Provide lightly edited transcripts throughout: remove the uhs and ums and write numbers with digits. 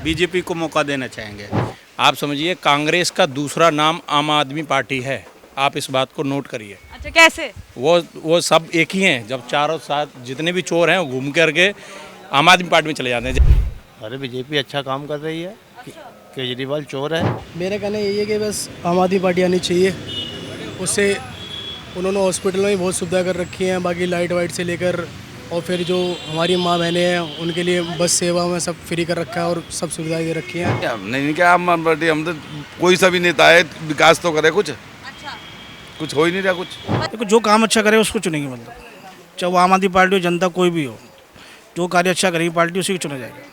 BJP को मौका देना चाहेंगे। आप समझिए कांग्रेस का दूसरा नाम आम आदमी पार्टी है, आप इस बात को नोट करिए। अच्छा, कैसे? वो सब एक ही हैं, जब चारों साथ जितने भी चोर हैं वो घूम करके आम आदमी पार्टी में चले जाते हैं। अरे बीजेपी अच्छा काम कर रही है। केजरीवाल चोर है। मेरा कहना यही है कि बस आम आदमी पार्टी आनी चाहिए। उससे उन्होंने हॉस्पिटल में भी बहुत सुविधा कर रखी है, बाकी लाइट वाइट से लेकर, और फिर जो हमारी माँ बहनें हैं उनके लिए बस सेवा में सब फ्री कर रखा है और सब सुविधाएं दे रखी हैं। नहीं क्या आम पार्टी, हम तो कोई सा भी नेता है विकास तो करे कुछ। अच्छा, कुछ हो ही नहीं रहा कुछ। देखो जो काम अच्छा करे उसको चुनेंगे, मतलब चाहे वो आम आदमी पार्टी हो, जनता कोई भी हो, जो कार्य अच्छा करेगी पार्टी उसी को चुना जाएगा।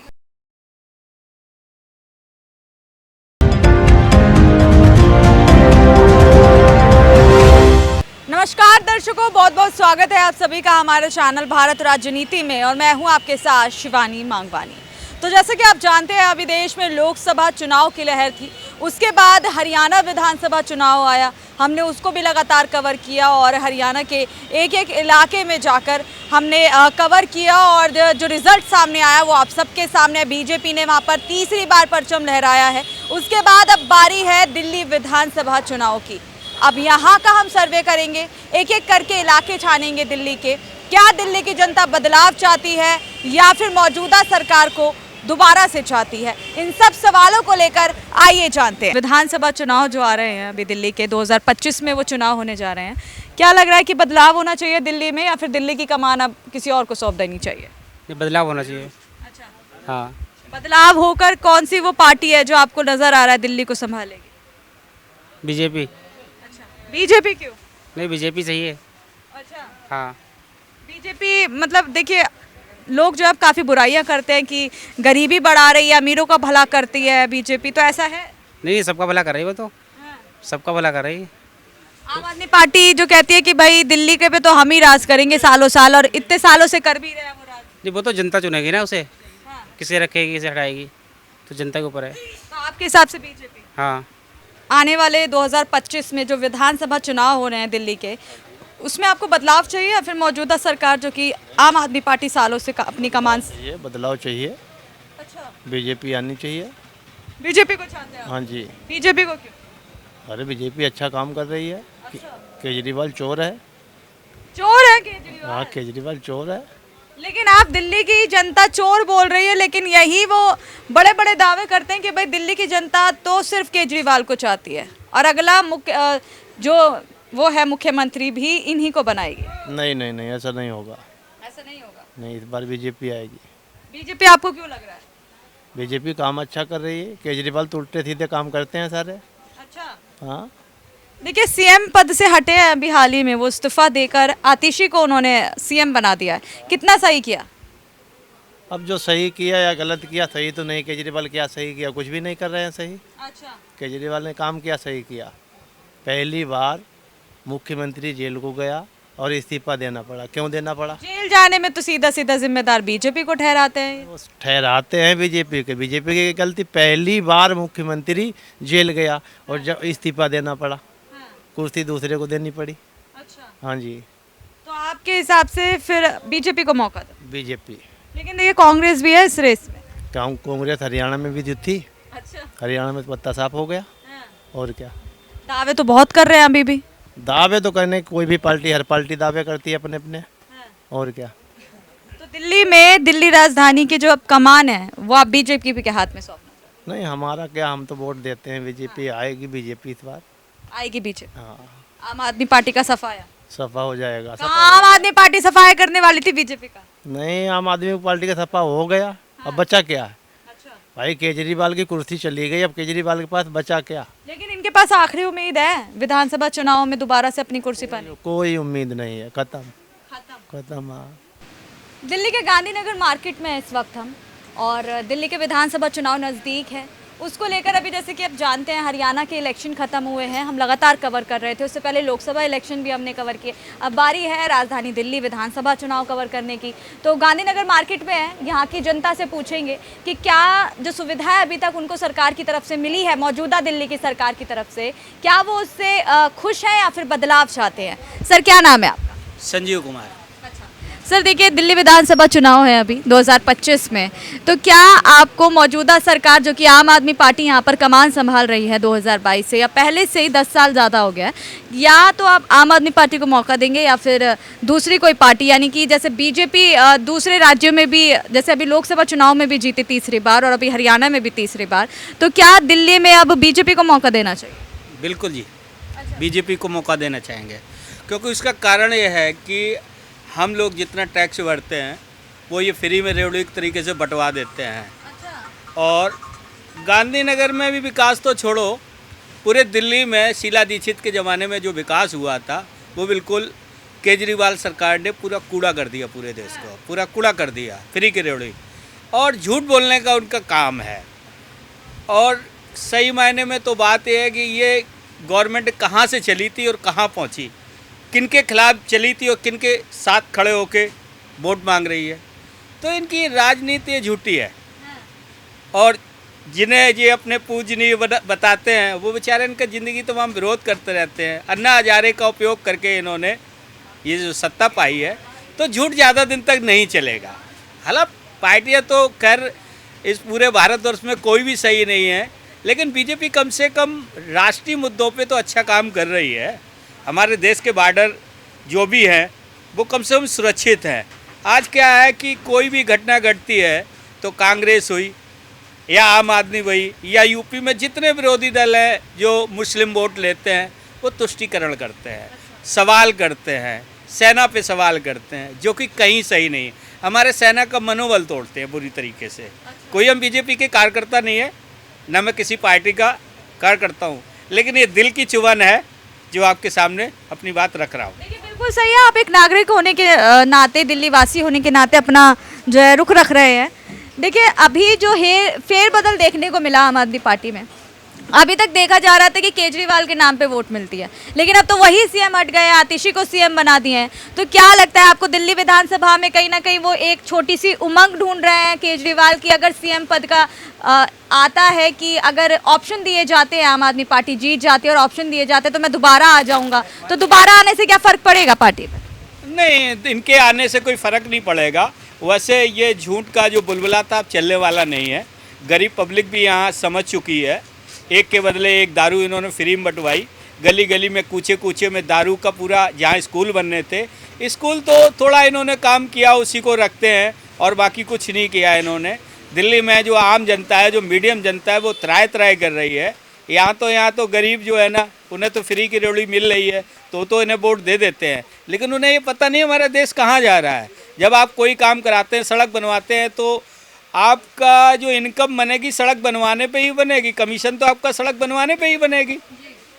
नमस्कार दर्शकों, बहुत बहुत स्वागत है आप सभी का हमारे चैनल भारत राजनीति में, और मैं हूं आपके साथ शिवानी मांगवानी। तो जैसे कि आप जानते हैं, अभी देश में लोकसभा चुनाव की लहर थी, उसके बाद हरियाणा विधानसभा चुनाव आया, हमने उसको भी लगातार कवर किया और हरियाणा के एक एक इलाके में जाकर हमने कवर किया, और जो रिजल्ट सामने आया वो आप सबके सामने। बीजेपी ने वहाँ पर तीसरी बार परचम लहराया है। उसके बाद अब बारी है दिल्ली विधानसभा चुनाव की। अब यहाँ का हम सर्वे करेंगे, एक एक करके इलाके छानेंगे दिल्ली के। क्या दिल्ली की जनता बदलाव चाहती है या फिर मौजूदा सरकार को दोबारा से चाहती है? इन सब सवालों को लेकर आइए जानते हैं। विधानसभा चुनाव जो आ रहे हैं अभी दिल्ली के 2025 में वो चुनाव होने जा रहे हैं, क्या लग रहा है कि बदलाव होना चाहिए दिल्ली में या फिर दिल्ली की कमान अब किसी और को सौंप देनी चाहिए? ये बदलाव होना चाहिए। अच्छा, हाँ, बदलाव होकर कौन सी वो पार्टी है जो आपको नजर आ रहा है दिल्ली को संभालेगी? बीजेपी। बीजेपी क्यों? नहीं, बीजेपी सही है। अच्छा, हाँ, बीजेपी मतलब देखिए, लोग जो अब काफ़ी बुराइयां करते हैं कि गरीबी बढ़ा रही है, अमीरों का भला करती है बीजेपी, तो ऐसा है? नहीं सबका भला कर रही है वो तो। सबका भला कर रही है। आम आदमी पार्टी जो कहती है कि भाई दिल्ली के पे तो हम ही राज करेंगे सालों साल, और इतने सालों से कर भी रहे हैं वो राज। नहीं, वो तो जनता चुनेगी ना उसे, हाँ। किसे रखेगी किसे हटाएगी, तो जनता के ऊपर है। तो आपके हिसाब से बीजेपी हाँ, आने वाले 2025 में जो विधानसभा चुनाव हो रहे हैं दिल्ली के, उसमें आपको बदलाव चाहिए या फिर मौजूदा सरकार जो कि आम आदमी पार्टी सालों से अपनी कमान से? ये बदलाव चाहिए। अच्छा, बीजेपी आनी चाहिए। बीजेपी को चाहते हैं आप? हाँ जी। बीजेपी को क्यों? अरे बीजेपी अच्छा काम कर रही है। केजरीवाल चोर है। चोर है केजरीवाल? हाँ, केजरीवाल चोर है। लेकिन आप दिल्ली की जनता चोर बोल रही है, लेकिन यही वो बड़े बड़े दावे करते हैं कि भाई दिल्ली की जनता तो सिर्फ केजरीवाल को चाहती है और अगला जो वो है मुख्यमंत्री भी इन्हीं को बनाएगी। नहीं नहीं नहीं, ऐसा नहीं होगा। ऐसा नहीं होगा? नहीं, इस बार बीजेपी आएगी। बीजेपी आपको क्यों लग रहा है? बीजेपी काम अच्छा कर रही है। केजरीवाल तो उल्टे सीधे काम करते हैं सारे। अच्छा, हाँ, देखिए सीएम पद से हटे हैं अभी हाल ही में, वो इस्तीफा देकर आतिशी को उन्होंने सीएम बना दिया है, कितना सही किया? अब जो सही किया या गलत किया, सही तो नहीं। केजरीवाल क्या सही किया? कुछ भी नहीं कर रहे हैं सही। अच्छा, केजरीवाल ने काम क्या सही किया? पहली बार मुख्यमंत्री जेल को गया और इस्तीफा देना पड़ा। क्यों देना पड़ा? जेल जाने में तो सीधा सीधा जिम्मेदार बीजेपी को ठहराते हैं। वो ठहराते हैं बीजेपी के। बीजेपी की गलती, पहली बार मुख्यमंत्री जेल गया और जब इस्तीफा देना पड़ा, कुर्सी दूसरे को देनी पड़ी। अच्छा, हाँ जी, तो आपके हिसाब से फिर बीजेपी को मौका दो। बीजेपी। लेकिन देखिए कांग्रेस भी है इस रेस में। कांग्रेस हरियाणा में भी थी। अच्छा, हरियाणा में पत्ता साफ हो गया। और क्या, दावे तो बहुत कर रहे हैं अभी भी। दावे तो करने, कोई भी पार्टी, हर पार्टी दावे करती है अपने अपने। और क्या, तो दिल्ली में दिल्ली राजधानी की जो अब कमान है वो आप बीजेपी के हाथ में सौंपना? नहीं हमारा क्या, हम तो वोट देते हैं बीजेपी। आएगी बीजेपी इस बार। आएगी बीजेपी? हाँ, आम आदमी पार्टी का सफाया? सफा हो जाएगा। कहाँ आम आदमी पार्टी सफाया करने वाली थी बीजेपी का? नहीं, आम आदमी पार्टी का सफा हो गया। अब बचा क्या है? अच्छा, भाई केजरीवाल की कुर्सी चली गई, अब केजरीवाल के पास बचा क्या? लेकिन इनके पास आखिरी उम्मीद है विधानसभा चुनाव में दोबारा से अपनी कुर्सी पाने। कोई उम्मीद नहीं है। खत्म खत्म। खत्म। हाँ, दिल्ली के गांधीनगर मार्केट में इस वक्त हम, और दिल्ली के विधानसभा चुनाव नज़दीक है, उसको लेकर अभी जैसे कि आप जानते हैं हरियाणा के इलेक्शन खत्म हुए हैं, हम लगातार कवर कर रहे थे। उससे पहले लोकसभा इलेक्शन भी हमने कवर किए। अब बारी है राजधानी दिल्ली विधानसभा चुनाव कवर करने की। तो गांधीनगर मार्केट में है, यहाँ की जनता से पूछेंगे कि क्या जो सुविधाएं अभी तक उनको सरकार की तरफ से मिली है, मौजूदा दिल्ली की सरकार की तरफ से, क्या वो उससे खुश हैं या फिर बदलाव चाहते हैं? सर क्या नाम है आपका? संजीव कुमार। अच्छा सर देखिए, दिल्ली विधानसभा चुनाव है अभी 2025 में, तो क्या आपको मौजूदा सरकार जो कि आम आदमी पार्टी यहाँ पर कमान संभाल रही है 2022 से, या पहले से ही 10 साल ज़्यादा हो गया है, या तो आप आम आदमी पार्टी को मौका देंगे या फिर दूसरी कोई पार्टी, यानी कि जैसे बीजेपी दूसरे राज्यों में भी, जैसे अभी लोकसभा चुनाव में भी जीती तीसरी बार और अभी हरियाणा में भी तीसरी बार, तो क्या दिल्ली में अब बीजेपी को मौका देना चाहिए? बिल्कुल जी, बीजेपी को मौका देना चाहेंगे, क्योंकि उसका कारण ये है कि हम लोग जितना टैक्स भरते हैं वो ये फ्री में रेवड़िक तरीके से बंटवा देते हैं। और गांधीनगर में भी विकास तो छोड़ो, पूरे दिल्ली में शीला दीक्षित के ज़माने में जो विकास हुआ था वो बिल्कुल केजरीवाल सरकार ने पूरा कूड़ा कर दिया, पूरे देश को पूरा कूड़ा कर दिया, फ्री की रेवड़ी। और झूठ बोलने का उनका काम है। और सही मायने में तो बात यह है कि ये गवर्नमेंट कहाँ से चली थी और कहाँ पहुँची, किनके खिलाफ चली थी और किनके साथ खड़े होके वोट मांग रही है। तो इनकी राजनीति झूठी है। और जिन्हें ये अपने पूजनीय बताते हैं वो बेचारे इनका ज़िंदगी तमाम विरोध करते रहते हैं। अन्ना हजारे का उपयोग करके इन्होंने ये जो सत्ता पाई है, तो झूठ ज़्यादा दिन तक नहीं चलेगा। हालांकि पार्टियाँ तो खैर इस पूरे भारतवर्ष में कोई भी सही नहीं है, लेकिन बीजेपी कम से कम राष्ट्रीय मुद्दों पे तो अच्छा काम कर रही है। हमारे देश के बॉर्डर जो भी हैं वो कम से कम सुरक्षित हैं। आज क्या है कि कोई भी घटना घटती है तो कांग्रेस हुई या आम आदमी हुई या यूपी में जितने विरोधी दल हैं जो मुस्लिम वोट लेते हैं वो तुष्टीकरण करते हैं, सवाल करते हैं, सेना पे सवाल करते हैं, जो कि कहीं सही नहीं। हमारे सेना का मनोबल तोड़ते हैं बुरी तरीके से। कोई हम बीजेपी के कार्यकर्ता नहीं है, ना मैं किसी पार्टी का कार्यकर्ता हूँ, लेकिन ये दिल की चुभन है जो आपके सामने अपनी बात रख रहा हूँ। देखिए बिल्कुल सही है, आप एक नागरिक होने के नाते, दिल्ली वासी होने के नाते अपना जो है रुख रख रहे हैं। देखिए अभी जो है फेरबदल देखने को मिला आम आदमी पार्टी में। अभी तक देखा जा रहा था कि केजरीवाल के नाम पे वोट मिलती है, लेकिन अब तो वही सीएम हट गए, आतिशी को सीएम बना दिए हैं। तो क्या लगता है आपको, दिल्ली विधानसभा में कहीं ना कहीं वो एक छोटी सी उमंग ढूंढ रहे हैं केजरीवाल की, अगर सीएम पद का आता है कि अगर ऑप्शन दिए जाते हैं, आम आदमी पार्टी जीत जाती है और ऑप्शन दिए जाते हैं तो मैं दोबारा आ जाऊंगा, तो दोबारा आने से क्या फ़र्क पड़ेगा पार्टी पर? नहीं, इनके आने से कोई फ़र्क नहीं पड़ेगा। वैसे ये झूठ का जो बुलबुला था अब चलने वाला नहीं है। गरीब पब्लिक भी यहाँ समझ चुकी है। एक के बदले एक दारू इन्होंने फ्री में बंटवाई। गली गली में कूचे कूचे में दारू का पूरा, जहाँ स्कूल बनने थे, स्कूल तो थोड़ा इन्होंने काम किया उसी को रखते हैं और बाकी कुछ नहीं किया इन्होंने। दिल्ली में जो आम जनता है, जो मीडियम जनता है, वो त्राय त्राय कर रही है। यहाँ तो गरीब जो है ना, उन्हें तो फ्री की रेवड़ी मिल रही है तो इन्हें वोट दे देते हैं, लेकिन उन्हें ये पता नहीं हमारा देश कहाँ जा रहा है। जब आप कोई काम कराते हैं, सड़क बनवाते हैं, तो आपका जो इनकम बनेगी सड़क बनवाने पे ही बनेगी, कमीशन तो आपका सड़क बनवाने पे ही बनेगी।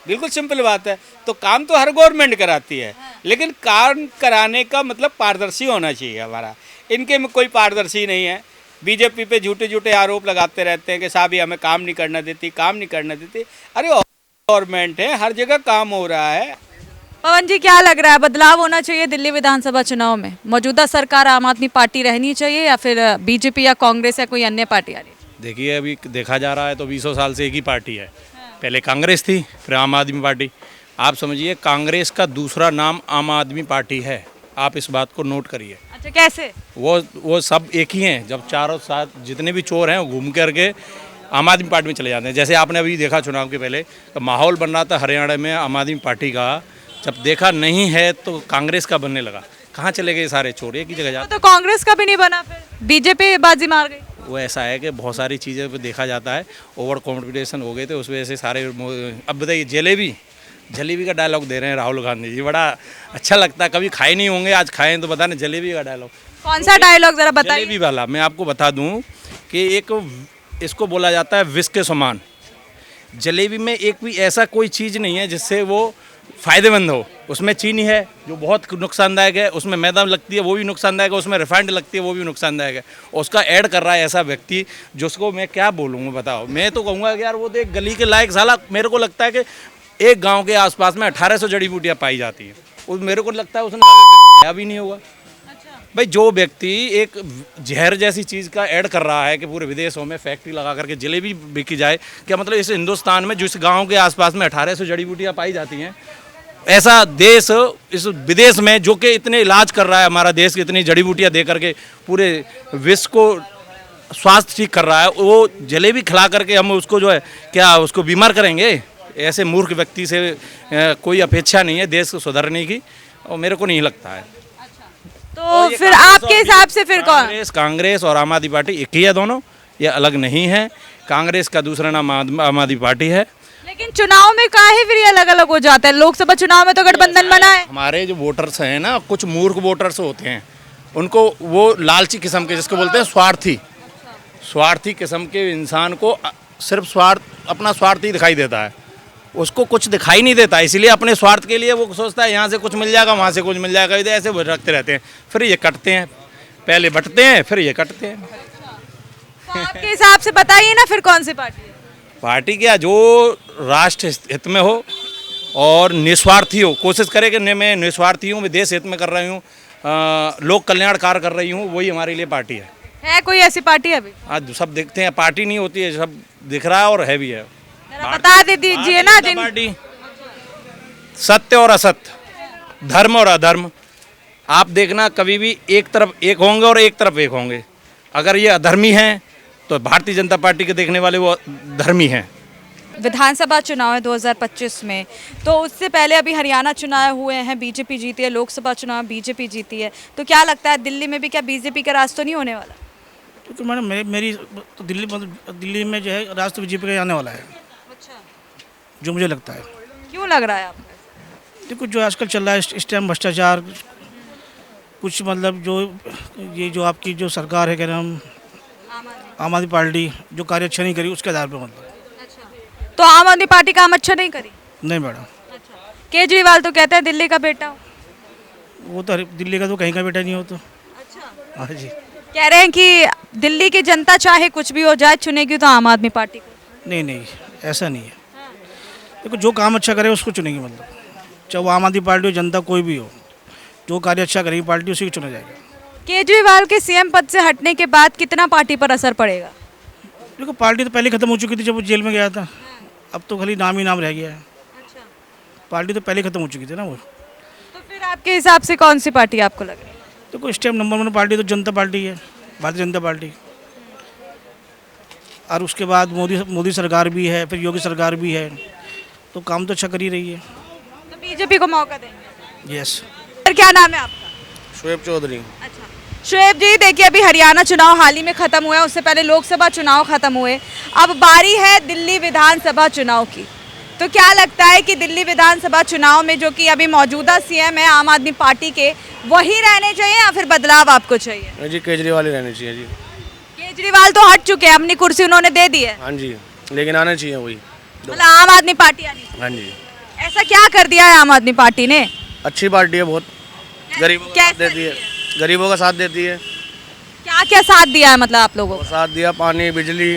बिल्कुल सिंपल बात है। तो काम तो हर गवर्नमेंट कराती है, लेकिन काम कराने का मतलब पारदर्शी होना चाहिए हमारा। इनके में कोई पारदर्शी नहीं है। बीजेपी पे झूठे झूठे आरोप लगाते रहते हैं कि साहब ये हमें काम नहीं करना देती, काम नहीं करना देती। अरे गवर्नमेंट है, हर जगह काम हो रहा है। पवन जी, क्या लग रहा है, बदलाव होना चाहिए दिल्ली विधानसभा चुनाव में? मौजूदा सरकार आम आदमी पार्टी रहनी चाहिए या फिर बीजेपी या कांग्रेस या कोई अन्य पार्टी आनी चाहिए? देखिए अभी देखा जा रहा है तो 20 साल से एक ही पार्टी है। पहले कांग्रेस थी, फिर आम आदमी पार्टी। आप समझिए कांग्रेस का दूसरा नाम आम आदमी पार्टी है। आप इस बात को नोट करिए। अच्छा, कैसे? वो सब एक ही हैं। जब चारों साथ जितने भी चोर हैं वो घूम करके आम आदमी पार्टी में चले जाते हैं। जैसे आपने अभी देखा चुनाव के पहले तो माहौल बन रहा था हरियाणा में आम आदमी पार्टी का, जब देखा नहीं है तो कांग्रेस का बनने लगा। कहाँ चले गए सारे चोर? एक ही जगह जाते। तो कांग्रेस का भी नहीं बना, फिर बीजेपी बाजी मार गई। वो ऐसा है कि बहुत सारी चीज़ें पे देखा जाता है, ओवर कॉम्पिटिशन हो गए थे, उस वजह से सारे। अब बताइए, जलेबी का डायलॉग दे रहे हैं राहुल गांधी जी, बड़ा अच्छा लगता है। कभी खाए नहीं होंगे, आज खाएं तो बताने जलेबी का डायलॉग। कौन सा डायलॉग जरा बताइए? जलेबी वाला मैं आपको बता दूं कि इसको बोला जाता है विष के समान। जलेबी में एक भी ऐसा कोई चीज़ नहीं है जिससे वो फ़ायदेमंद हो। उसमें चीनी है जो बहुत नुकसानदायक है, उसमें मैदा लगती है वो भी नुकसानदायक है, उसमें रिफाइंड लगती है वो भी नुकसानदायक है। उसका ऐड कर रहा है ऐसा व्यक्ति, जिसको मैं क्या बोलूँगा बताओ। मैं तो कहूँगा कि यार वो तो एक गली के लायक साला। मेरे को लगता है कि एक गांव के आसपास में 1800 जड़ी बूटियाँ पाई जाती हैं। वो मेरे को लगता है उसने अभी नहीं होगा। भाई जो व्यक्ति एक जहर जैसी चीज़ का ऐड कर रहा है कि पूरे विदेशों में फैक्ट्री लगा करके जलेबी बिकी जाए, क्या मतलब इस हिंदुस्तान में जिस गांव के आसपास में 1800 जड़ी बूटियाँ पाई जाती हैं ऐसा देश इस विदेश में जो कि इतने इलाज कर रहा है, हमारा देश की इतनी जड़ी बूटियाँ दे करके पूरे विश्व को स्वास्थ्य ठीक कर रहा है, वो जलेबी खिला करके हम उसको जो है क्या उसको बीमार करेंगे? ऐसे मूर्ख व्यक्ति से कोई अपेक्षा नहीं है देश को सुधारने की, और मेरे को नहीं लगता है। तो फिर आपके हिसाब से फिर कौन? कांग्रेस और आम आदमी पार्टी एक ही है, दोनों ये अलग नहीं है। कांग्रेस का दूसरा नाम आम आदमी पार्टी है। लेकिन चुनाव में काहे फिर ये अलग अलग हो जाता है? लोकसभा चुनाव में तो गठबंधन बना है। हमारे जो वोटर्स हैं ना, कुछ मूर्ख वोटर्स होते हैं, उनको वो लालची किस्म के, जिसको बोलते हैं स्वार्थी किस्म के इंसान को सिर्फ स्वार्थ, अपना स्वार्थ ही दिखाई देता है, उसको कुछ दिखाई नहीं देता, इसलिए अपने स्वार्थ के लिए वो सोचता है यहाँ से कुछ मिल जाएगा, वहाँ से कुछ मिल जाएगा, ऐसे वो रखते रहते हैं, फिर ये कटते हैं, पहले बटते हैं फिर ये कटते हैं। तो आपके हिसाब से बताइए ना फिर कौन सी पार्टी है? पार्टी क्या, जो राष्ट्र हित में हो और निस्वार्थी हो, कोशिश करे कि मैं निस्वार्थी हूँ, मैं देश हित में कर रही हूँ, लोक कल्याण कार्य कर रही हूँ, वही हमारे लिए पार्टी है। कोई ऐसी पार्टी अभी? आज सब देखते हैं, पार्टी नहीं होती है, सब दिख रहा है और है भी है। बता दे दीजिए ना जिन पार्टी सत्य और असत्य, धर्म और अधर्म, आप देखना कभी भी एक तरफ एक होंगे और एक तरफ एक होंगे। अगर ये अधर्मी हैं तो भारतीय जनता पार्टी के देखने वाले वो धर्मी हैं। विधानसभा चुनाव है 2025 में, तो उससे पहले अभी हरियाणा चुनाव हुए हैं, बीजेपी जीती है, लोकसभा चुनाव बीजेपी जीती है, तो क्या लगता है दिल्ली में भी क्या बीजेपी का राज तो नहीं होने वाला? क्योंकि मैडम मेरी तो दिल्ली में जो है राज तो बीजेपी का आने वाला है, जो मुझे लगता है। क्यों लग रहा है आपको? देखो जो आजकल चल रहा है इस टाइम भ्रष्टाचार, कुछ मतलब जो ये जो आपकी जो सरकार है, कह रहे हम आम आदमी पार्टी जो कार्य अच्छा नहीं करी उसके आधार पर, मतलब तो आम आदमी पार्टी काम अच्छा नहीं करी? नहीं मैडम। केजरीवाल तो कहते हैं दिल्ली का बेटा हो। वो तो दिल्ली का तो कहीं का बेटा नहीं हो तो। हाँ जी। कह रहे हैं कि दिल्ली की जनता चाहे कुछ भी हो जाए चुनेगी तो आम आदमी पार्टी को। नहीं ऐसा नहीं है। देखो जो काम अच्छा करे उसको चुनेंगे, मतलब चाहे वो आम आदमी पार्टी हो, जनता कोई भी हो, जो कार्य अच्छा करेगी पार्टी उसी को चुना जाएगा। केजरीवाल के सीएम पद से हटने के बाद कितना पार्टी पर असर पड़ेगा? देखो पार्टी तो पहले खत्म हो चुकी थी जब वो जेल में गया था, अब तो खाली नाम ही नाम रह गया है। पार्टी तो पहले खत्म हो चुकी थी ना वो। तो फिर आपके हिसाब से कौन सी पार्टी आपको लग रही है? देखो इस टाइम नंबर 1 पार्टी तो जनता पार्टी है, भारतीय जनता पार्टी, और उसके बाद मोदी सरकार भी है, फिर योगी सरकार भी है, तो काम तो अच्छा कर ही रही है। तो बीजेपी को मौका देंगे? यस। सर क्या नाम है आपका? शोएब चौधरी। अच्छा शोएब जी, देखिए अभी हरियाणा चुनाव हाल ही में खत्म हुआ है, उससे पहले लोकसभा चुनाव खत्म हुए, अब बारी है दिल्ली विधानसभा चुनाव की। तो क्या लगता है कि दिल्ली विधानसभा चुनाव में जो कि अभी मौजूदा सीएम है आम आदमी पार्टी के, वही रहने चाहिए या फिर बदलाव आपको चाहिए? जी केजरीवाल ही रहने चाहिए जी। केजरीवाल तो हट चुके हैं, अपनी कुर्सी उन्होंने दे दी है। हाँ जी, लेकिन आने चाहिए वही। मतलब आम आदमी पार्टी आनी चाहिए। हाँ जी, ऐसा क्या कर दिया है आम आदमी पार्टी ने? अच्छी पार्टी है, बहुत गरीबों का साथ देती है, गरीबों का साथ देती है। क्या क्या साथ दिया है मतलब आप लोगों को? साथ दिया, पानी, बिजली,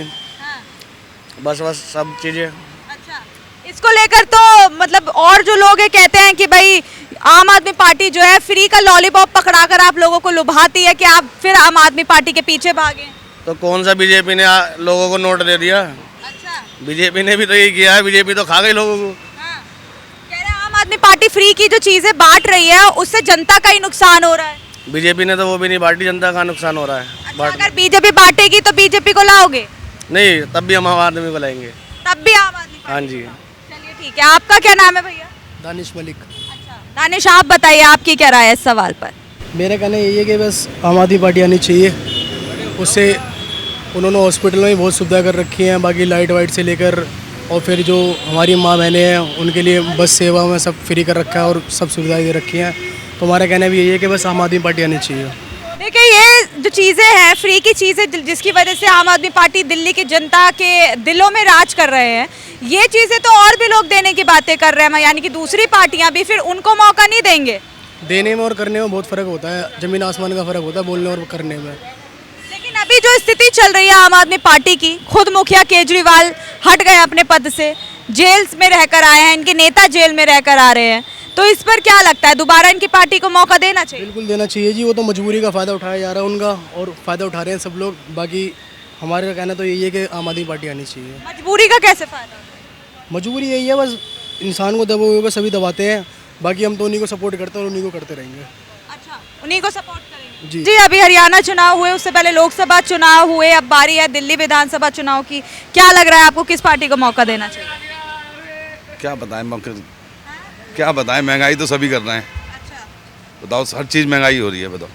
बस सब चीज़ें। अच्छा, इसको लेकर तो मतलब और जो लोग हैं कहते हैं कि भाई आम आदमी पार्टी जो है फ्री का लॉलीपॉप पकड़ाकर आप लोगों को लुभाती है कि आप फिर आम आदमी पार्टी के पीछे भागे। तो कौन सा बीजेपी ने लोगों को नोट दे दिया? अच्छा, बीजेपी ने भी तो यही किया है, बीजेपी तो खा गई लोगों को। कह रहे हैं आम आदमी पार्टी फ्री की जो चीजें बांट रही है उससे जनता का ही नुकसान हो रहा है। बीजेपी ने तो वो भी नहीं बांटी, जनता का नुकसान हो रहा है। अच्छा, अगर बीजेपी बांटेगी तो बीजेपी को लाओगे? नहीं, तब भी हम आम आदमी को लाएंगे। तब भी आम आदमी हाँ जी। चलिए ठीक है, आपका क्या नाम है भैया? दानिश मलिक। अच्छा दानिश, आप बताइए आपकी क्या राय है इस सवाल पर? मेरा कहना यही है कि बस आम आदमी पार्टी आनी चाहिए, उससे उन्होंने हॉस्पिटल में भी बहुत सुविधा कर रखी है, बाकी लाइट वाइट से लेकर, और फिर जो हमारी माँ बहनें हैं उनके लिए बस सेवा में सब फ्री कर रखा है और सब सुविधाएं दे रखी हैं। तो हमारा कहना भी यही है कि बस आम आदमी पार्टी आनी चाहिए। देखिए ये जो चीज़ें हैं फ्री की चीज़ें जिसकी वजह से आम आदमी पार्टी दिल्ली की जनता के दिलों में राज कर रहे हैं, ये चीज़ें तो और भी लोग देने की बातें कर रहे हैं, यानी कि दूसरी पार्टियां भी फिर उनको मौका नहीं देंगे। देने में और करने में बहुत फ़र्क होता है, ज़मीन आसमान का फ़र्क होता है बोलने और करने में। लेकिन अभी जो स्थिति चल रही है आम आदमी पार्टी की, खुद मुखिया केजरीवाल हट गए अपने पद से, जेल में रहकर आए हैं, इनके नेता जेल में रहकर आ रहे हैं, तो इस पर क्या लगता है दोबारा इनकी पार्टी को मौका देना चाहिए? बिल्कुल देना चाहिए जी, वो तो मजबूरी का फ़ायदा उठाया जा रहा है उनका, और फ़ायदा उठा रहे हैं सब लोग। बाकी हमारे का कहना तो यही है कि आम आदमी पार्टी आनी चाहिए। मजबूरी का कैसे फायदा? मजबूरी यही है, बस इंसान को दबोगे सभी दबाते हैं, बाकी हम तो उन्हीं को सपोर्ट करते हैं और उन्हीं को करते रहेंगे। अच्छा, उन्हीं को सपोर्ट करेंगे जी। जी। अभी हरियाणा चुनाव हुए, उससे पहले लोकसभा चुनाव हुए, अब बारी है दिल्ली विधानसभा चुनाव की। क्या लग रहा है आपको, किस पार्टी को मौका देना चाहिए? क्या बताएं क्या बताएं, महंगाई तो सभी कर रहे हैं। अच्छा, बताओ, हर चीज़ महंगाई हो रही है। बताओ,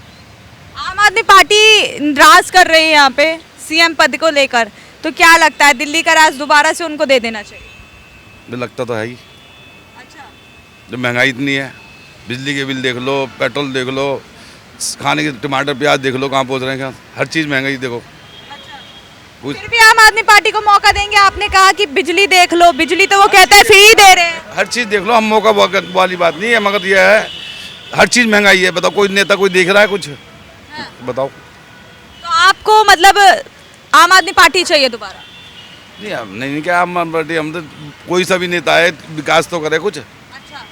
आम आदमी पार्टी राज कर रही है यहाँ पे सीएम पद को लेकर, तो क्या लगता है दिल्ली का राज दोबारा से उनको दे देना चाहिए? मुझे लगता तो है ही। अच्छा, जब महंगाई इतनी है, बिजली के बिल देख लो, पेट्रोल देख लो, खाने के टमाटर प्याज देख लो कहाँ पहुँच रहे हैं, हर चीज़ महंगाई देखो। कुछ फिर भी आम आदमी पार्टी को मौका देंगे। आपने कहा कि बिजली देख लो, बिजली तो वो कहते हैं फ्री दे रहे हैं। हर चीज़ देख लो, हम मौका वाली बात नहीं है, मगर यह है हर चीज़ महंगाई है। बताओ, कोई नेता कोई देख रहा है कुछ? बताओ। तो आपको मतलब आम आदमी पार्टी चाहिए दोबारा? नहीं, हम नहीं क्या आम पार्टी, हम तो कोई सा भी नेता है विकास तो करे कुछ। अच्छा,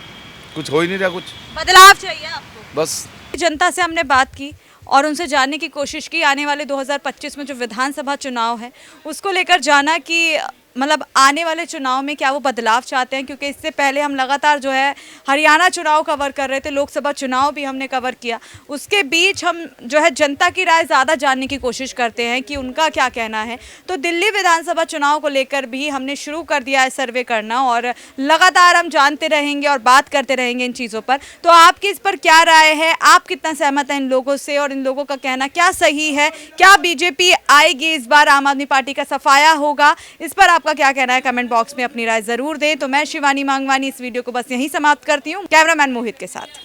कुछ हो ही नहीं रहा, कुछ बदलाव चाहिए आपको? बस। जनता से हमने बात की और उनसे जानने की कोशिश की आने वाले 2025 में जो विधानसभा चुनाव है उसको लेकर जाना कि मतलब आने वाले चुनाव में क्या वो बदलाव चाहते हैं, क्योंकि इससे पहले हम लगातार जो है हरियाणा चुनाव कवर कर रहे थे, लोकसभा चुनाव भी हमने कवर किया। उसके बीच हम जो है जनता की राय ज़्यादा जानने की कोशिश करते हैं कि उनका क्या कहना है। तो दिल्ली विधानसभा चुनाव को लेकर भी हमने शुरू कर दिया है सर्वे करना और लगातार हम जानते रहेंगे और बात करते रहेंगे इन चीज़ों पर। तो आपकी इस पर क्या राय है, आप कितना सहमत हैं इन लोगों से और इन लोगों का कहना क्या सही है? क्या बीजेपी आएगी इस बार, आम आदमी पार्टी का सफाया होगा? इस पर आपका क्या कहना है, कमेंट बॉक्स में अपनी राय जरूर दें। तो मैं शिवानी मांगवानी इस वीडियो को बस यहीं समाप्त करती हूँ, कैमरामैन मोहित के साथ।